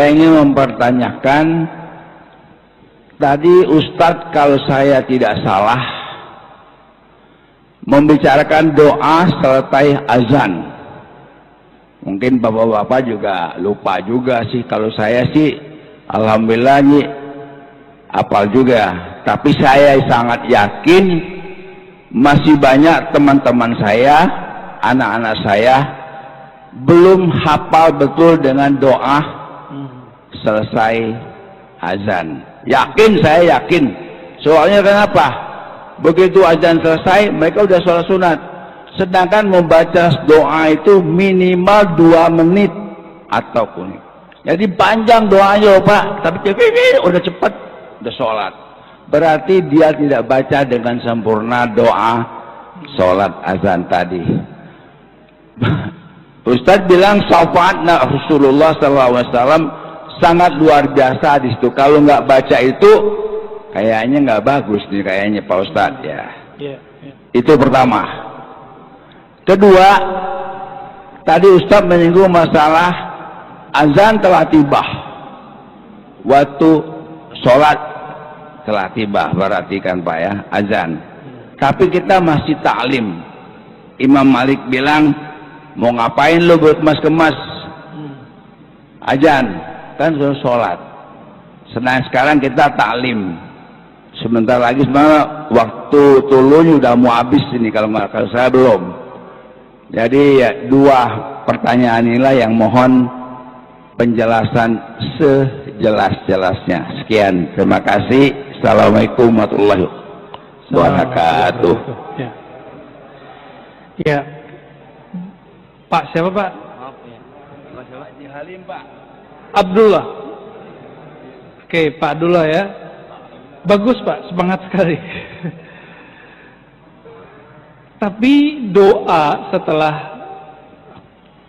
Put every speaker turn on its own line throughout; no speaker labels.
Saya ingin mempertanyakan, tadi Ustadz kalau saya tidak salah membicarakan doa selesai azan. Mungkin bapak-bapak juga lupa juga sih. Kalau saya sih alhamdulillah nih hafal juga. Tapi saya sangat yakin masih banyak teman-teman saya, anak-anak saya belum hafal betul dengan doa selesai azan. Yakin, saya yakin. Soalnya kenapa? Begitu azan selesai, mereka udah sholat sunat. Sedangkan membaca doa itu minimal 2 menit ataupun. Jadi panjang doanya Pak, tapi udah cepat, udah sholat. Berarti dia tidak baca dengan sempurna doa sholat azan tadi. Ustadz bilang syafaatna Rasulullah SAW sangat luar biasa di situ. Kalau nggak baca itu, kayaknya nggak bagus nih kayaknya Pak Ustadz ya. Itu pertama. Kedua, tadi Ustadz menyinggung masalah azan telah tiba, waktu sholat telah tiba, berarti kan Pak ya, azan. Tapi kita masih taklim. Imam Malik bilang, mau ngapain lo berkemas-kemas azan? Kan sudah sholat. Sedang sekarang kita taklim. Sebentar lagi sebenarnya waktu tulunya udah mau habis ini, kalau saya belum. Jadi ya, 2 pertanyaan inilah yang mohon penjelasan sejelas-jelasnya. Sekian, terima kasih. Assalamualaikum warahmatullahi wabarakatuh.
Ya, Pak siapa Pak?
Haji Halim Pak.
Abdullah. Oke, Pak Abdullah ya. Bagus Pak, semangat sekali. Tapi doa setelah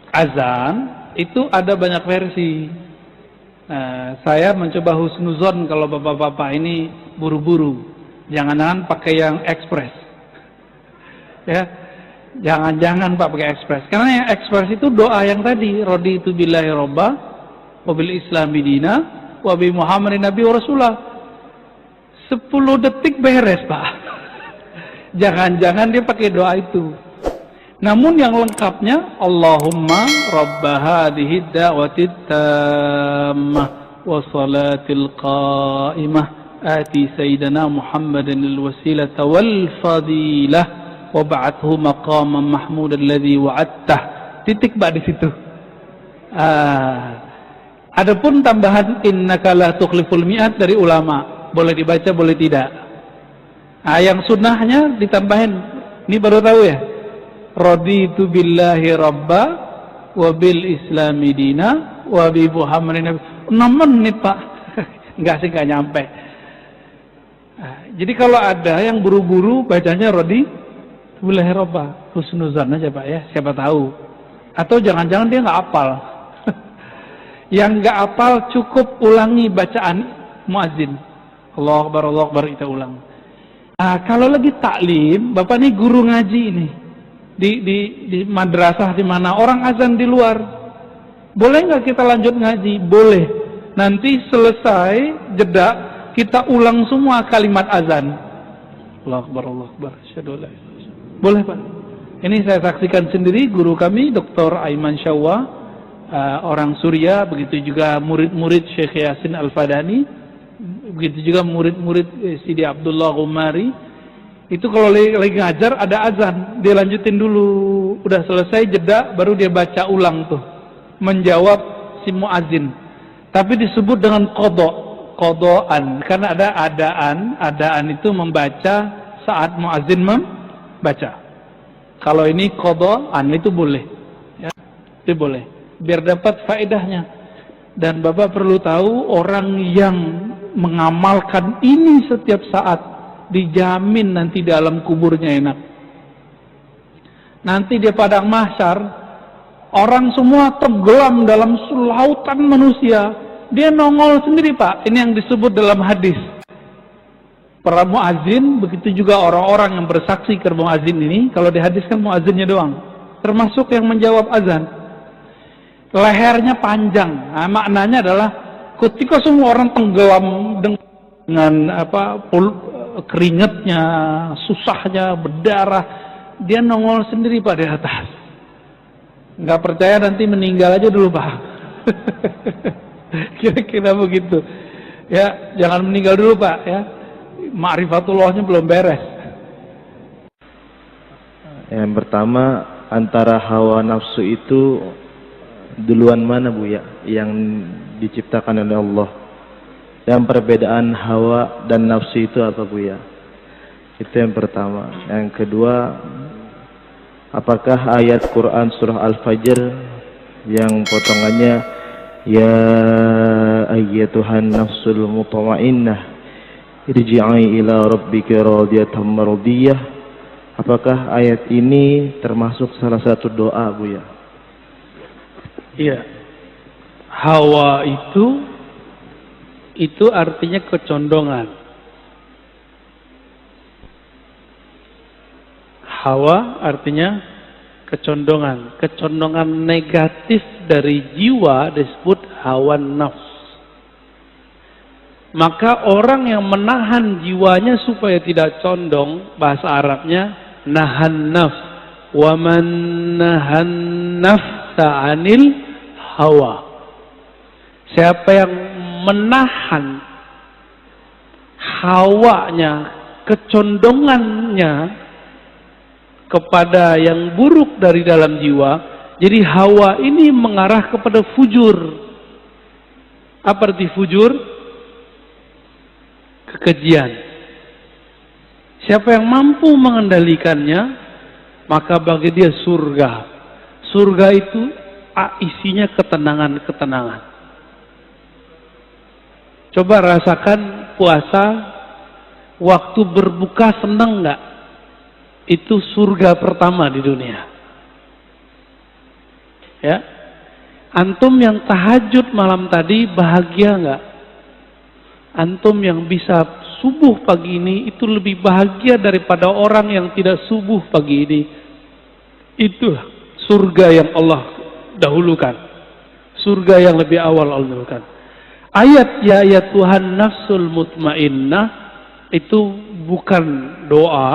azan itu ada banyak versi. Nah, saya mencoba husnuzon kalau bapak-bapak ini buru-buru. Jangan-jangan pakai yang ekspres. Ya. Jangan-jangan Pak pakai ekspres. Karena yang ekspres itu doa yang tadi, raditu billahi robba wabil islami dina wabi muhammadin nabi wa rasulah. 10 detik beres Pak. Jangan-jangan dia pakai doa itu. Namun yang lengkapnya, Allahumma rabba hadhihi da'watid tammah wa salatil qa'imah ati sayyidina muhammadin al-wasilata wal fadilah wa ba'athu maqaman mahmud alladhi wa'attah. Titik Pak di situ. Adapun tambahan innaka la tukhliful mi'at dari ulama, boleh dibaca boleh tidak. Yang sunnahnya ditambahin, ini baru tahu ya. Raditu billahi rabba wa bil islami dina wa bi muhammadin nabi. 6 menit Pak. Enggak sih, enggak nyampe. Jadi kalau ada yang buru-buru bacanya raditu billahi rabba, husnuzan aja Pak ya, siapa tahu. Atau jangan-jangan dia enggak hafal. Yang nggak hafal cukup ulangi bacaan muadzin. Allahu Akbar kita ulang. Kalau lagi taklim, Bapak nih guru ngaji ini di madrasah di mana orang azan di luar, boleh nggak kita lanjut ngaji? Boleh. Nanti selesai jeda kita ulang semua kalimat azan. Allahu Akbar. Boleh Pak. Ini saya saksikan sendiri, guru kami Dr. Aiman Syawwa. Orang Suria, begitu juga murid-murid Syekh Yasin Al-Fadani, begitu juga murid-murid Sidi Abdullah Ghumari. Itu kalau lagi ngajar ada azan, dia lanjutin dulu, udah selesai jeda baru dia baca ulang tuh, menjawab si muazin. Tapi disebut dengan qodoan, karena ada adaan itu membaca saat muazin membaca. Kalau ini qodoan itu boleh, ya, itu boleh. Biar dapat faedahnya. Dan Bapak perlu tahu, orang yang mengamalkan ini setiap saat dijamin nanti dalam kuburnya enak. Nanti di padang mahsyar orang semua tenggelam dalam lautan manusia, dia nongol sendiri Pak. Ini yang disebut dalam hadis. Para muazin, begitu juga orang-orang yang bersaksi ke muazin ini, kalau dihadiskan muazinnya doang, termasuk yang menjawab azan. lehernya panjang. Nah, maknanya adalah ketika semua orang tenggelam dengan keringatnya, susahnya, berdarah, dia nongol sendiri Pak di atas. Nggak percaya nanti meninggal aja dulu Pak. Kira-kira begitu. Ya, jangan meninggal dulu Pak ya. Ma'rifatullahnya belum beres.
Yang pertama, antara hawa nafsu itu duluan mana Bu ya yang diciptakan oleh Allah? Dan perbedaan hawa dan nafsu itu apa Bu ya? Itu yang pertama. Yang kedua, apakah ayat Quran surah Al-Fajr yang potongannya ya ayyatuhan nafsul mutmainnah irji'i ila rabbika radiyatan mardiyah, apakah ayat ini termasuk salah satu doa Bu ya?
Iya. Hawa itu artinya kecondongan. Hawa artinya kecondongan. Kecondongan negatif dari jiwa disebut hawa nafs. Maka orang yang menahan jiwanya supaya tidak condong, bahasa Arabnya nahan nafs. Wa man nahan nafsa 'anil hawa. Siapa yang menahan hawanya, kecondongannya kepada yang buruk dari dalam jiwa, jadi hawa ini mengarah kepada fujur. Apa arti fujur? Kekejian. Siapa yang mampu mengendalikannya, maka bagi dia surga. Surga itu isinya ketenangan-ketenangan. Coba rasakan puasa, waktu berbuka senang nggak? Itu surga pertama di dunia. Ya, antum yang tahajud malam tadi bahagia nggak? Antum yang bisa subuh pagi ini itu lebih bahagia daripada orang yang tidak subuh pagi ini. Itulah surga yang Allah dahulukan. Surga yang lebih awal Allah dahulukan. Ayat ya Tuhan nafsul mutmainnah itu bukan doa,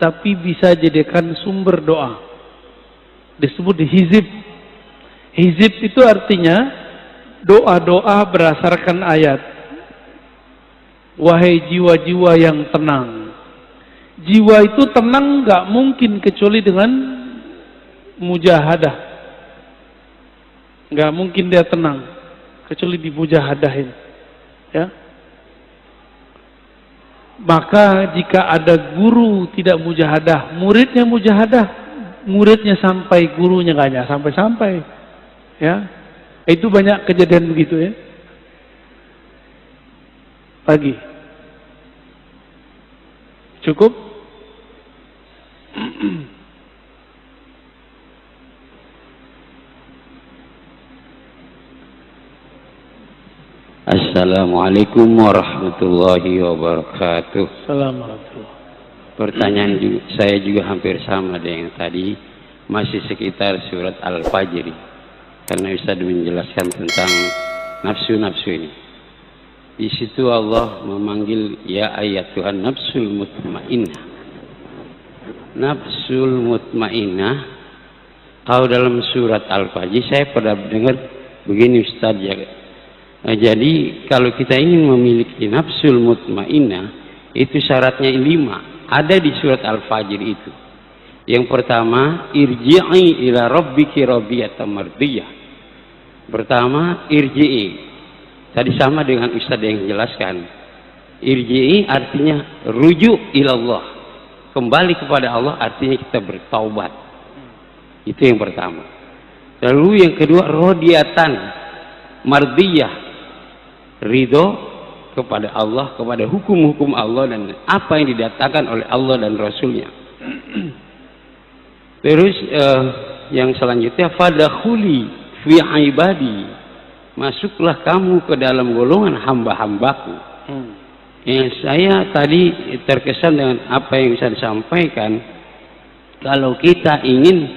tapi bisa jadikan sumber doa. Disebut hizib. Hizib itu artinya doa-doa berdasarkan ayat. Wahai jiwa-jiwa yang tenang. Jiwa itu tenang nggak mungkin kecuali dengan mujahadah. Nggak mungkin dia tenang kecuali dimujahadahin. Ya. Maka jika ada guru tidak mujahadah, muridnya mujahadah, muridnya sampai, gurunya nggak sampai-sampai. Ya. Itu banyak kejadian begitu ya. Pagi. Cukup?
Assalamualaikum warahmatullahi wabarakatuh.
Assalamualaikum.
Pertanyaan saya juga hampir sama dengan tadi, masih sekitar surat Al-Fajr. Karena Ustaz menjelaskan tentang nafsu-nafsu ini. Di situ Allah memanggil ya ayat Tuhan nafsul mutmainnah. Nafsul mutmainnah, kalau dalam surat Al-Fajr saya pernah dengar begini Ustaz ya. Jadi kalau kita ingin memiliki nafsul mutmainnah, itu syaratnya 5. Ada di surat Al-Fajr itu. Yang pertama, irji'i ila rabbiki radiyatan mardiyah. Pertama, irji'i. Tadi sama dengan Ustaz yang jelaskan. Irji'i artinya rujuk ilallah. Kembali kepada Allah artinya kita bertaubat. Itu yang pertama. Lalu yang kedua, radiyatan mardiyah. Ridho kepada Allah, kepada hukum-hukum Allah dan apa yang didatangkan oleh Allah dan Rasulnya. Terus yang selanjutnya, fadakhuli fi ibadi. Masuklah kamu ke dalam golongan hamba-hambaku. Yang saya tadi terkesan dengan apa yang bisa disampaikan. Kalau kita ingin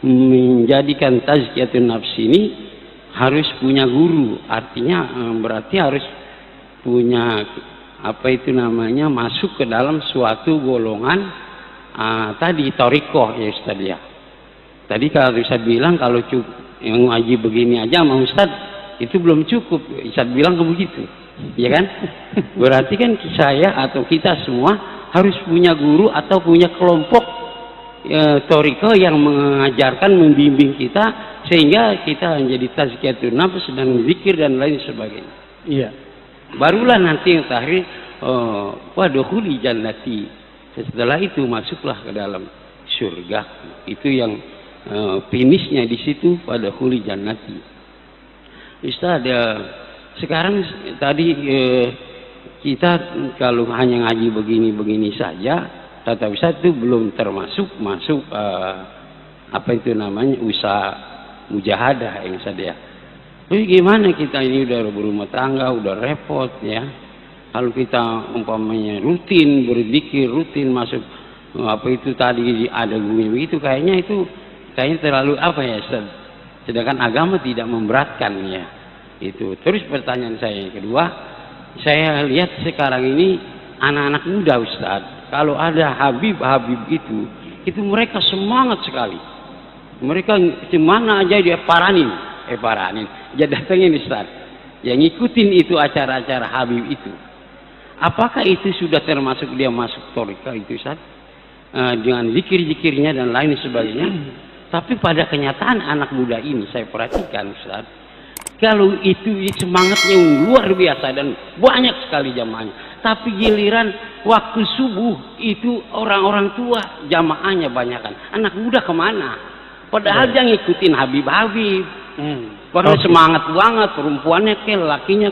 menjadikan tazkiyatun nafs ini, harus punya guru, artinya berarti harus punya apa itu namanya, masuk ke dalam suatu golongan tadi torikoh ya Ustaz ya. Tadi kalau Ustaz bilang kalau yang ngaji begini aja sama Ustaz itu belum cukup, Ustaz bilang begitu, ya kan? Berarti kan saya atau kita semua harus punya guru atau punya kelompok torikoh yang mengajarkan, membimbing kita sehingga kita menjadi tazkiyatun nafs dan zikir dan lain sebagainya.
Iya.
Barulah nanti yang terakhir wadukhuli jannati. Setelah itu masuklah ke dalam surga. Itu yang finishnya di situ, wadukhuli jannati. Ustaz, sekarang tadi kita kalau hanya ngaji begini-begini saja, kata Ustaz itu belum termasuk apa itu namanya usaha mujahadah yang saya. Tapi gimana kita ini udah berumah tangga, udah repot ya. Kalau kita umpamanya rutin berzikir, rutin masuk apa itu tadi ada bunyi begitu, kayaknya terlalu apa ya Ustaz. Sedangkan agama tidak memberatkan ya. Itu. Terus pertanyaan saya yang kedua, saya lihat sekarang ini anak-anak muda Ustaz, kalau ada Habib itu mereka semangat sekali. Mereka kemana aja dia paranin. Dia datangin Ustaz, yang ngikutin itu acara-acara Habib itu. Apakah itu sudah termasuk dia masuk torika itu Ustaz? Dengan zikir-zikirnya dan lain sebagainya. Tapi pada kenyataan anak muda ini saya perhatikan Ustaz, kalau itu semangatnya luar biasa dan banyak sekali jamaahnya. Tapi giliran waktu subuh itu orang-orang tua jamaahnya banyakan. Anak muda kemana? Padahal jangan ngikutin Habib. Padahal semangat banget, perempuannya lakinya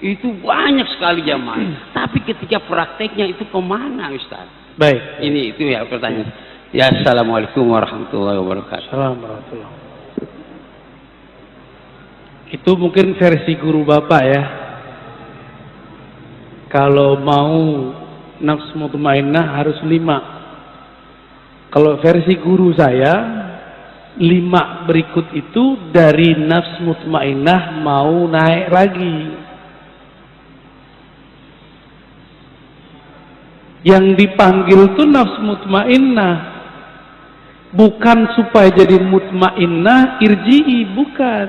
itu banyak sekali jamaah. Tapi ketika prakteknya itu kemana Ustaz?
Baik.
Ini itu ya pertanyaan. Ya, assalamualaikum warahmatullahi wabarakatuh.
Assalamualaikum. Itu mungkin versi guru Bapak ya. Kalau mau nafsu mutmainnah harus 5. Kalau versi guru saya 5 berikut itu dari nafsu mutmainnah mau naik lagi. Yang dipanggil tuh nafsu mutmainnah, bukan supaya jadi mutmainnah irji'i, bukan.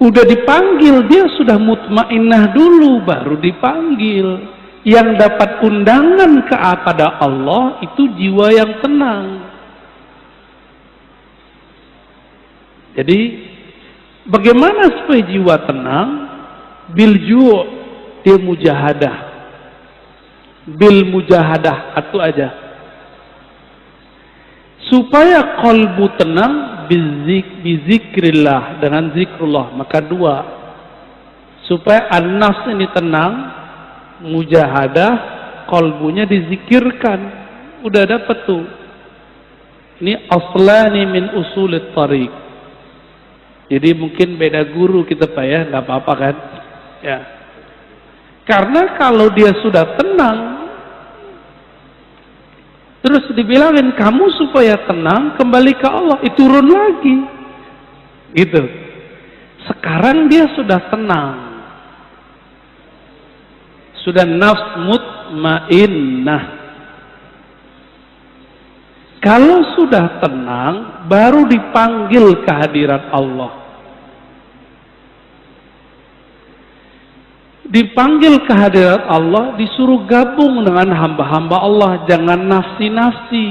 Udah dipanggil, dia sudah mutmainnah dulu baru dipanggil. Yang dapat undangan kepada Allah itu jiwa yang tenang. Jadi bagaimana supaya jiwa tenang? Bilju' dia mujahadah. Bil mujahadah itu aja. Supaya qalbu tenang bizikrillah, dengan zikrullah. Maka 2. Supaya an-nafs ini tenang, mujahadah, qalbunya dizikirkan. Udah dapat tuh. Ini aslani min usulit tariq. Jadi mungkin beda guru kita Pak ya, nggak apa-apa kan? Ya. Karena kalau dia sudah tenang, terus dibilangin kamu supaya tenang kembali ke Allah, itu turun lagi, gitu. Sekarang dia sudah tenang, sudah nafs mutmainnah. Kalau sudah tenang, baru dipanggil kehadiran Allah. Dipanggil kehadiran Allah, disuruh gabung dengan hamba-hamba Allah. Jangan nafsi-nafsi,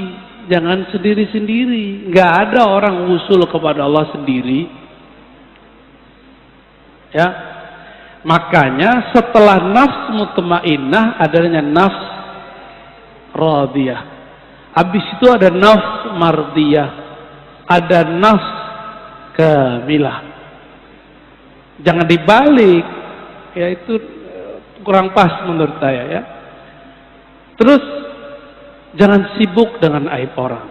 jangan sendiri-sendiri. Nggak ada orang usul kepada Allah sendiri. Ya, makanya setelah nafs mutmainnah adanya nafs radiyah. Habis itu ada nafs mardiyah, ada nafs kamilah. Jangan dibalik. Ya itu kurang pas menurut saya ya. Terus jangan sibuk dengan aib orang.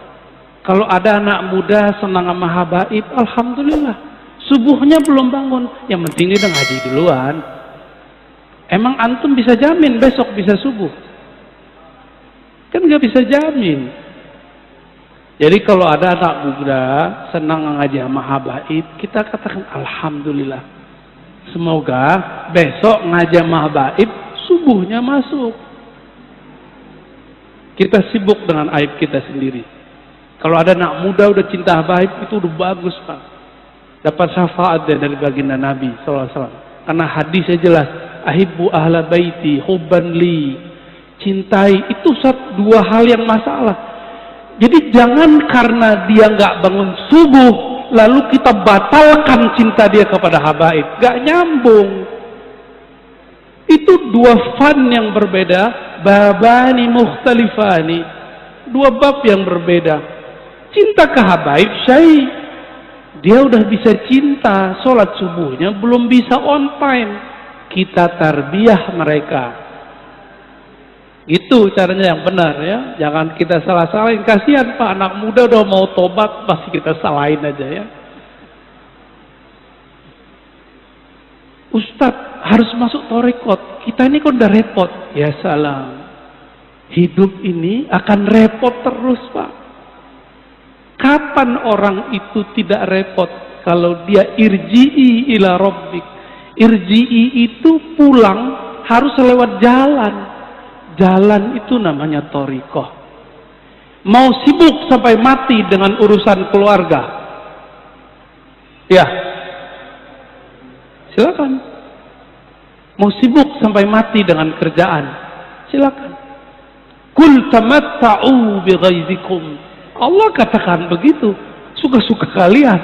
Kalau ada anak muda senang sama habaib, alhamdulillah. Subuhnya belum bangun, yang penting dia udah ngaji duluan. Emang antum bisa jamin besok bisa subuh? Kan nggak bisa jamin. Jadi kalau ada anak muda senang ngaji sama habaib, kita katakan alhamdulillah. Semoga besok ngaji sama habaib subuhnya masuk. Kita sibuk dengan aib kita sendiri. Kalau ada anak muda udah cinta habaib, itu udah bagus, Pak. Dapat syafaat dari baginda Nabi SAW. Karena hadisnya jelas, ahibbu ahla baiti hubban li. Cintai itu dua hal yang masalah. Jadi jangan karena dia nggak bangun subuh lalu kita batalkan cinta dia kepada habaib. Nggak nyambung. Itu dua fan yang berbeda, babani mukhtalifani. Dua bab yang berbeda. Cinta ke habaib syai. Dia udah bisa cinta, sholat subuhnya belum bisa on time. Kita tarbiyah mereka. Itu caranya yang benar ya. Jangan kita salah-salahin. Kasihan Pak, anak muda udah mau tobat pasti kita salahin aja ya. Ustadz harus masuk torekot. Kita ini kok udah repot. Ya salam. Hidup ini akan repot terus Pak. Kapan orang itu tidak repot? Kalau dia irji'i ila rabbik. Irji'i itu pulang harus lewat jalan. Jalan itu namanya thariqah. Mau sibuk sampai mati dengan urusan keluarga? Ya. Silakan. Mau sibuk sampai mati dengan kerjaan? Silakan. Kul tamatta'u bighaizikum. Allah katakan begitu. Suka-suka kalian.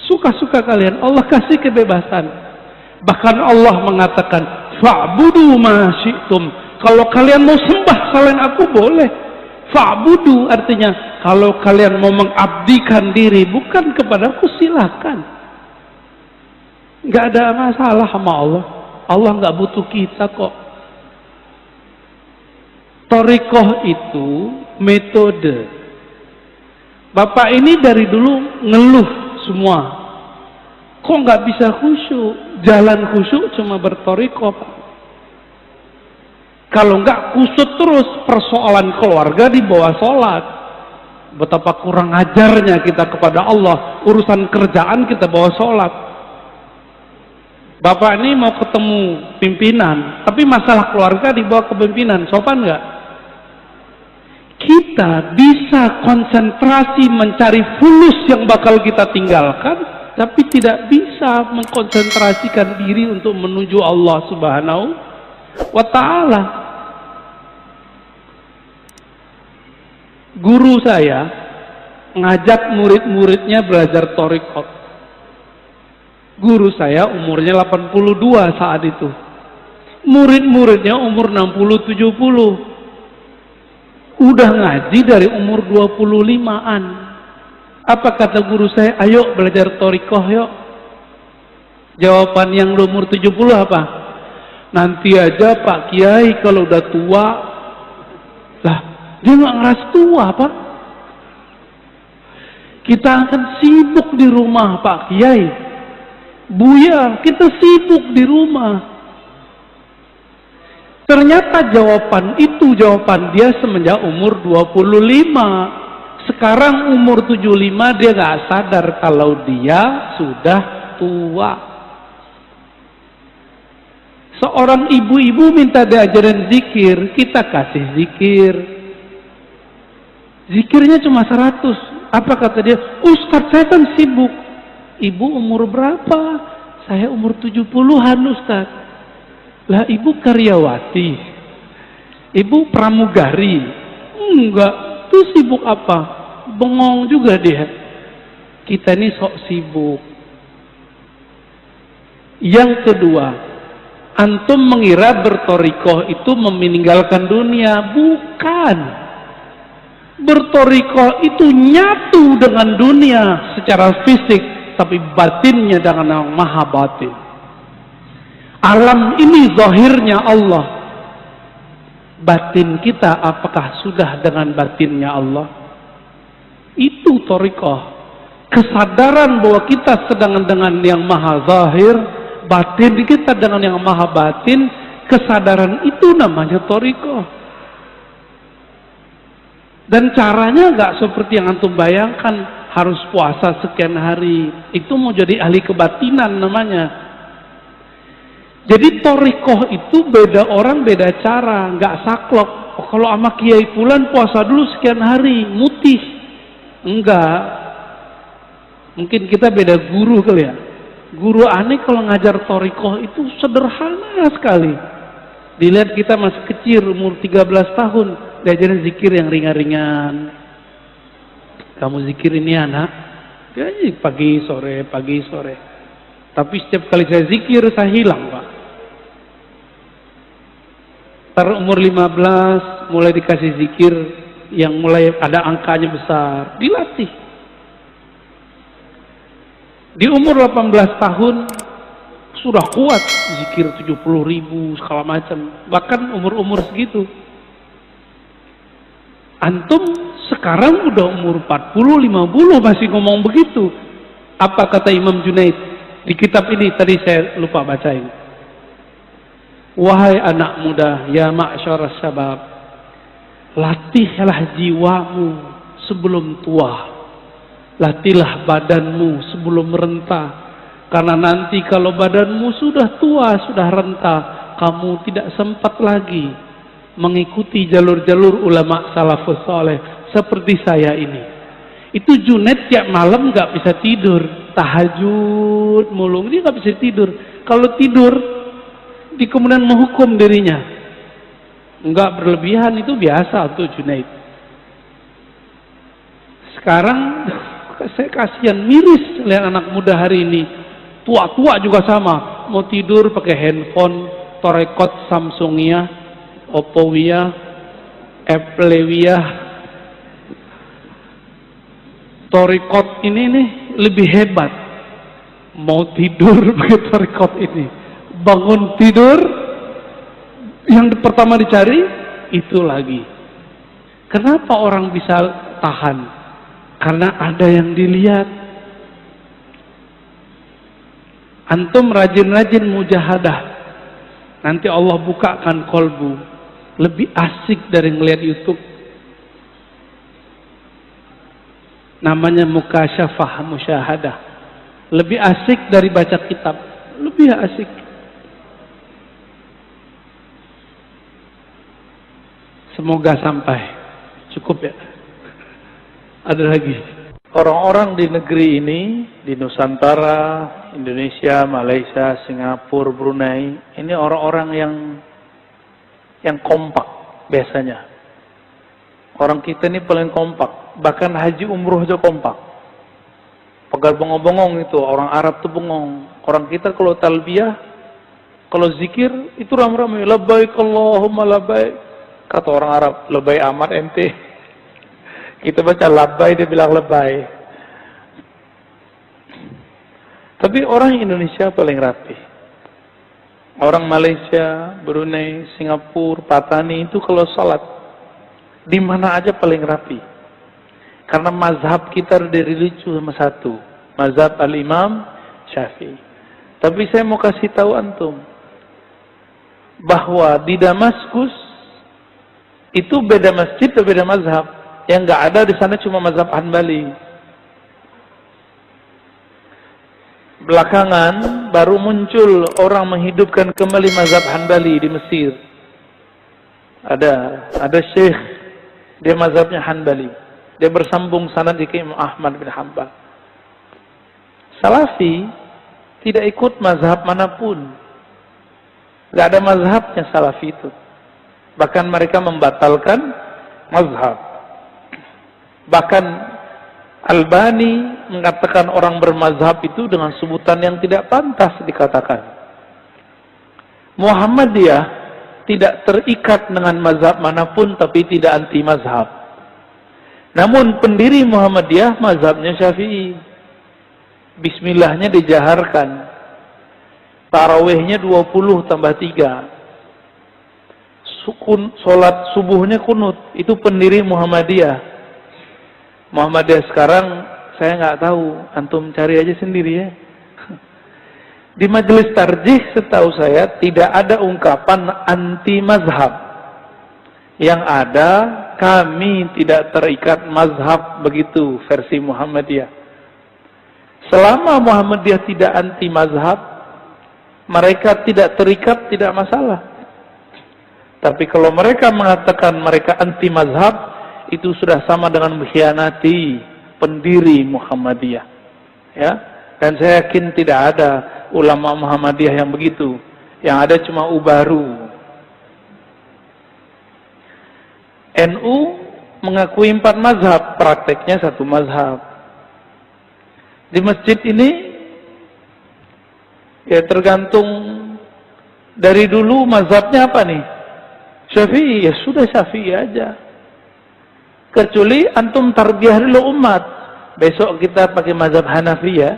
Suka-suka kalian. Allah kasih kebebasan. Bahkan Allah mengatakan, fa'budu ma syi'tum. Kalau kalian mau sembah selain aku boleh. Fa'budu artinya kalau kalian mau mengabdikan diri bukan kepadaku silakan. Enggak ada masalah sama Allah. Allah enggak butuh kita kok. Thariqah itu metode. Bapak ini dari dulu ngeluh semua. Kok nggak bisa khusyuk? Jalan khusyuk cuma berthariqah, Pak. Kalau nggak kusut terus persoalan keluarga di bawah sholat. Betapa kurang ajarnya kita kepada Allah. Urusan kerjaan kita bawa sholat. Bapak ini mau ketemu pimpinan, tapi masalah keluarga dibawa ke pimpinan. Sopan nggak? Kita bisa konsentrasi mencari fulus yang bakal kita tinggalkan, tapi tidak bisa mengkonsentrasikan diri untuk menuju Allah Subhanahu wa ta'ala. Guru saya ngajak murid-muridnya belajar thariqat. Guru saya umurnya 82 saat itu. Murid-muridnya umur 60-70. Udah ngaji dari umur 25-an. Apa kata guru saya? Ayo belajar thariqah yuk. Jawaban yang umur 70 apa? Nanti aja Pak Kiai kalau udah tua. Lah, dia nggak ngerasa tua Pak. Kita akan sibuk di rumah Pak Kiai. Buya, kita sibuk di rumah. Ternyata jawaban dia semenjak umur 25. Sekarang umur 75 dia nggak sadar kalau dia sudah tua. Seorang ibu-ibu minta diajarin zikir, kita kasih zikir. Zikirnya cuma 100. Apa kata dia? Ustadz saya kan sibuk. Ibu umur berapa? Saya umur 70-an Ustadz. Lah ibu karyawati, ibu pramugari, enggak, tuh sibuk apa? Bengong juga dia. Kita ini sok sibuk. Yang kedua, antum mengira berthariqah itu meninggalkan dunia, bukan. Berthariqah itu nyatu dengan dunia secara fisik, tapi batinnya dengan yang maha batin. Alam ini zahirnya Allah. Batin kita apakah sudah dengan batinnya Allah? Itu thariqah. Kesadaran bahwa kita sedang dengan yang maha zahir, batin kita dengan yang maha batin, kesadaran itu namanya thariqah. Dan caranya nggak seperti yang antum bayangkan, harus puasa sekian hari. Itu mau jadi ahli kebatinan namanya. Jadi thariqah itu beda orang beda cara, nggak saklek. Oh, kalau sama Kiai Fulan puasa dulu sekian hari, mutih. Enggak. Mungkin kita beda guru kali ya. Guru aneh kalau ngajar thariqah itu sederhana sekali. Dilihat kita masih kecil, umur 13 tahun, diajarin zikir yang ringan-ringan. Kamu zikir ini anak, ya, pagi sore. Tapi setiap kali saya zikir, saya hilang, Pak. Ntar umur 15, mulai dikasih zikir yang mulai ada angkanya besar, dilatih. Di umur 18 tahun, sudah kuat, zikir 70.000, segala macam. Bahkan umur-umur segitu. Antum sekarang udah umur 40, 50 masih ngomong begitu. Apa kata Imam Junaid di kitab ini, tadi saya lupa bacain. Wahai anak muda, ya ma'syaras syabab, latihlah jiwamu sebelum tua. Latihlah badanmu sebelum renta. Karena nanti kalau badanmu sudah tua, sudah renta, kamu tidak sempat lagi mengikuti jalur-jalur ulama salafus saleh seperti saya ini. Itu Junaid tiap malam nggak bisa tidur, tahajud mulu, dia nggak bisa tidur. Kalau tidur, di kemudian menghukum dirinya, nggak berlebihan, itu biasa tuh Junaid. Sekarang saya kasihan, miris lihat anak muda hari ini, tua-tua juga sama, mau tidur pakai handphone, Torekot Samsungnya, Oppo-nya, Apple-nya. Torekot ini nih lebih hebat, mau tidur pakai Torekot ini, bangun tidur, yang pertama dicari itu lagi. Kenapa orang bisa tahan? Karena ada yang dilihat. Antum rajin-rajin mujahadah, nanti Allah bukakan kolbu, lebih asik dari ngelihat YouTube. Namanya mukasyafah, musyahadah. Lebih asik dari baca kitab, lebih asik. Semoga sampai. Cukup ya. Ada lagi. Orang-orang di negeri ini, di Nusantara, Indonesia, Malaysia, Singapura, Brunei, ini orang-orang yang kompak biasanya. Orang kita ini paling kompak. Bahkan haji umroh aja kompak. Pegal bengong-bengong itu, orang Arab tuh bengong. Orang kita kalau talbiyah, kalau zikir, itu ramai-ramai. Labbaik Allahumma labbaik. Kata orang Arab, lebay amat ente. Kita baca labbai, dia bilang lebay. Tapi orang Indonesia paling rapi. Orang Malaysia, Brunei, Singapura, Patani itu kalau salat di mana aja paling rapi. Karena mazhab kita dirujuk sama satu, mazhab Al-Imam Syafi'i. Tapi saya mau kasih tahu antum bahwa di Damaskus itu beda masjid atau beda mazhab. Yang nggak ada di sana cuma mazhab Hanbali. Belakangan baru muncul orang menghidupkan kembali mazhab Hanbali di Mesir. Ada syekh, dia mazhabnya Hanbali. Dia bersambung sanad ke Imam Ahmad bin Hanbal. Salafi tidak ikut mazhab manapun. Nggak ada mazhabnya Salafi itu. Bahkan mereka membatalkan mazhab. Bahkan Albani mengatakan orang bermazhab itu dengan sebutan yang tidak pantas dikatakan. Muhammadiyah tidak terikat dengan mazhab manapun, tapi tidak anti mazhab. Namun pendiri Muhammadiyah mazhabnya Syafi'i. Bismillahnya dijaharkan. Tarawihnya 20 tambah 3. Solat subuhnya kunut. Itu pendiri Muhammadiyah. Muhammadiyah sekarang saya nggak tahu, antum cari aja sendiri ya. Di majelis tarjih setahu saya tidak ada ungkapan anti mazhab. Yang ada kami tidak terikat mazhab, begitu versi Muhammadiyah. Selama Muhammadiyah tidak anti mazhab, mereka tidak terikat, tidak masalah. Tapi kalau mereka mengatakan mereka anti mazhab, itu sudah sama dengan mengkhianati pendiri Muhammadiyah. Ya, dan saya yakin tidak ada ulama Muhammadiyah yang begitu. Yang ada cuma ubaru. NU mengakui 4 mazhab, prakteknya 1 mazhab. Di masjid ini ya tergantung dari dulu mazhabnya apa nih? Syafi'i, ya sudah Syafi'i aja. Kecuali antum tarbiyah dulu umat. Besok kita pakai mazhab Hanafi ya.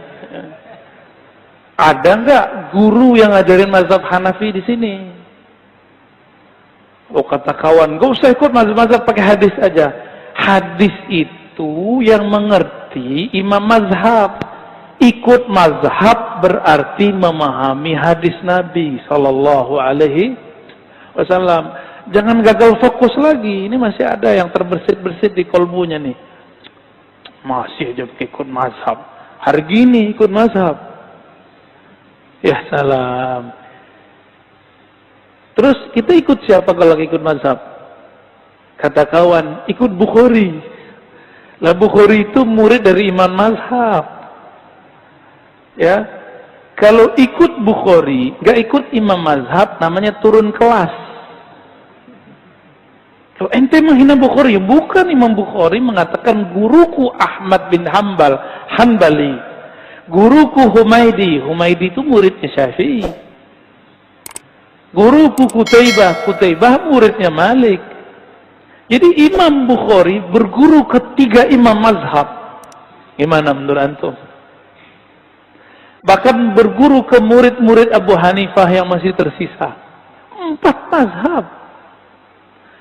Ada nggak guru yang ngajarin mazhab Hanafi di sini? Oh kata kawan, gak usah ikut mazhab-mazhab, pakai hadis aja. Hadis itu yang mengerti imam mazhab. Ikut mazhab berarti memahami hadis Nabi Sallallahu Alaihi Wasallam. Jangan gagal fokus lagi. Ini masih ada yang terbersit-bersit di kolbunya nih. Masih aja ikut mazhab. Hari gini ikut mazhab. Ya salam. Terus kita ikut siapa kalau ikut mazhab? Kata kawan, ikut Bukhari. Lah Bukhari itu murid dari imam mazhab. Ya, kalau ikut Bukhari, gak ikut imam mazhab, namanya turun kelas. Kalau ente menghina Bukhari, bukan Imam Bukhari mengatakan guruku Ahmad bin Hanbali. Guruku Humaidi itu muridnya Syafi'i. Guruku Kutaibah muridnya Malik. Jadi Imam Bukhari berguru ketiga imam mazhab. Gimana menurut antum? Bahkan berguru ke murid-murid Abu Hanifah yang masih tersisa. 4 mazhab.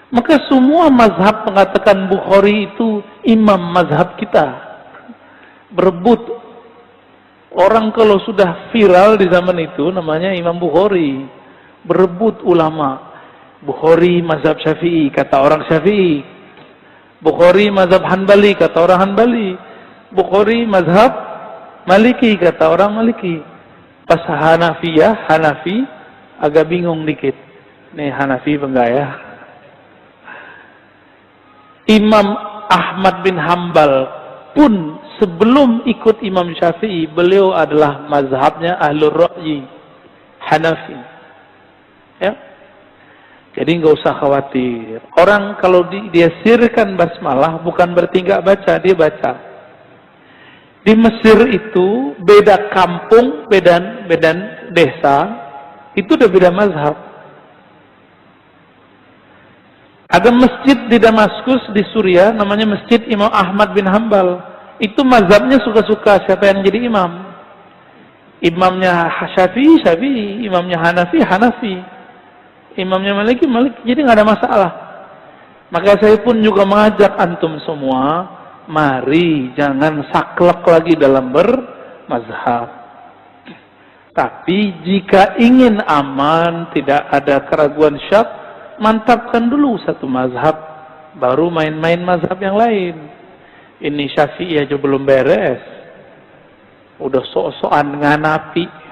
Maka semua mazhab mengatakan Bukhari itu imam mazhab kita. Berebut. Orang kalau sudah viral di zaman itu namanya Imam Bukhari. Berebut ulama. Bukhari mazhab Syafi'i, kata orang Syafi'i. Bukhari mazhab Hanbali, kata orang Hanbali. Bukhari mazhab Maliki, kata orang Maliki. Pas Hanafi, agak bingung dikit. Nih Hanafi enggak ya? Imam Ahmad bin Hanbal pun sebelum ikut Imam Syafi'i, beliau adalah mazhabnya Ahlur Ra'yi, Hanafi. Ya. Jadi nggak usah khawatir. Orang kalau dia sirkan basmalah bukan berarti nggak baca, dia baca. Di Mesir itu beda kampung, beda desa, itu udah beda mazhab. Ada masjid di Damaskus di Suriah namanya Masjid Imam Ahmad bin Hanbal. Itu mazhabnya suka-suka siapa yang jadi imam. Imamnya Syafi'i, imamnya Hanafi. Imamnya Maliki, jadi nggak ada masalah. Maka saya pun juga mengajak antum semua, mari jangan saklek lagi dalam bermazhab. Tapi jika ingin aman, tidak ada keraguan syak, mantapkan dulu satu mazhab, baru main-main mazhab yang lain. Ini Syafi'i aja belum beres, udah sok-sokan nganapi.